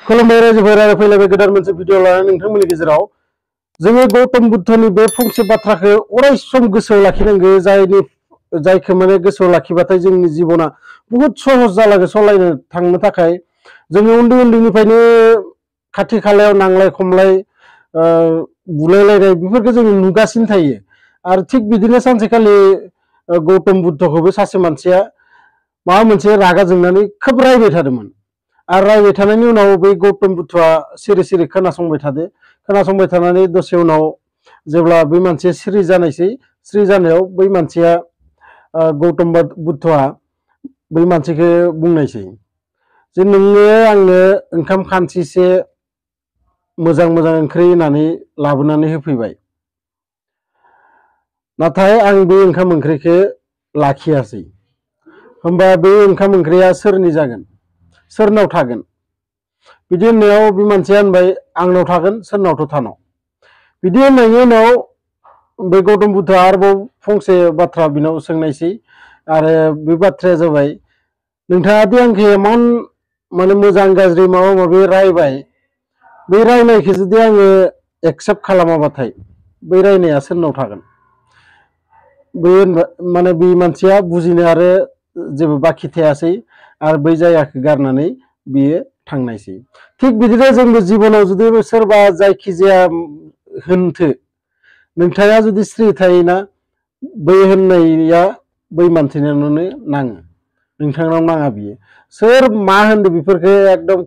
खुलुमबाय रायजोफोर आरो फैलायबाय गोदान मोनसे भिडिअ लानानै नोंथांमोननि गेजेराव जोङो गौतम बुद्धनि बे फंसे बाथ्राखौ अराय सम गोसोआव लाखिनांगौ जायखौ माने गोसोआव लाखिबाथाय जोंनि जिबना बहुत सहज जालाङो सलायनो थांनो थाखाय जोङो उन्दैनिफ्रायनो खाथि खालायाव नांलाय खमलाय बुलायलायनाय बेफोरखौ जों नुगासिनो थायो आरो थिग बिदिनो सानसेखालि गौतम बुद्धखौबो सासे मानसिया माबा मोनसे रागा जोंनानै खोब रायबाय थादोंमोन आरो रायबाय थानायनि उनाव बै गौतम बुद्धआ सिरि सिरि खोनासंबाय थादो खोनासंबाय थानानै दसे उनाव जेब्ला बै मानसिया सिरि जानायसै सिरि जानायाव बै मानसिया गौतम बुद्धआ बै मानसिखौ बुंनायसै जे नोङो आंनो ओंखाम खानसिसे मोजां मोजां ओंख्रि होनानै लाबोनानै होफैबाय नाथाय आं बे ओंखाम ओंख्रिखौ लाखियासै होमबा बे ओंखाम ओंख्रिया सोरनि जागोन सोरनाव थागोन बिदि होननायाव बे मानसिया होनबाय आंनाव थागोन सोरनावथ' थानाव बिदि होननायनि उनाव बे गौतम बुद्धआ आरोबाव फंसे बाथ्रा बिनाव सोंनायसै आरो बे बाथ्राया जाबाय नोंथाङा दि आंखौ इमान माने मोजां गाज्रि माबा माबि रायबाय बे रायनायखौ जुदि आङो एक्सेप्ट खालामाबाथाय बै रायनाया सोरनाव थागोन बे माने बे मानसिया बुजिनो आरो जेबो बाखि थायासै आरो बै जायगाखौ गारनानै बियो थांनायसै थिग बिदिनो जोंबो जिबनाव जुदि सोरबा जायखिजाया होनथो नोंथाङा जुदि स्रि थायोना बै होननाया बै मानसिनावनो नाङो नोंथांनाव नाङा बियो सोर मा होनदो बेफोरखौ एकदम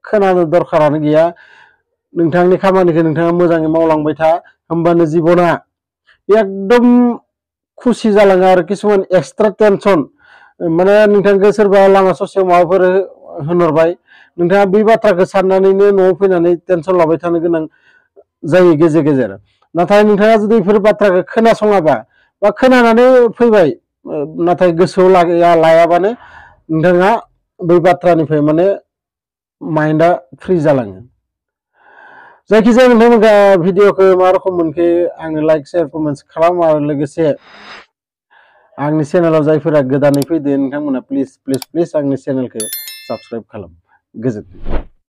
खोनानो दरखारानो गैया नोंथांनि खामानिखौ नोंथाङा मोजाङै मावलांबाय था होमबानो जिबना एकदम खुसि जालाङो आरो किसुमान एक्सट्रा टेनसन माने नोंथांखौ सोरबा लामा ससेयाव माबाफोर होनहरबाय नोंथाङा बे बाथ्राखौ साननानैनो न'आव फैनानै टेनसन लाबाय थानो गोनां जायो गेजेर गेजेर नाथाय नोंथाङा जुदि बेफोर बाथ्राखौ खोनासङाबा बा खोनानानै फैबाय नाथाय गोसोआव लायाबानो नोंथाङा बै बाथ्रानिफ्राय माने माइन्डआ फ्रि जालाङो जायखिजाया नोंथांमोनहा भिडिअखौ मा रखम मोनखो आंनो लाइक शेयार कमेन्ट्स खालाम आरो लोगोसे आंनि चेनेलाव जायफोरा गोदानै फैदो नोंथांमोना प्लिज आंनि चेनेलखौ साबस्क्राइब खालाम गोजोन्थों।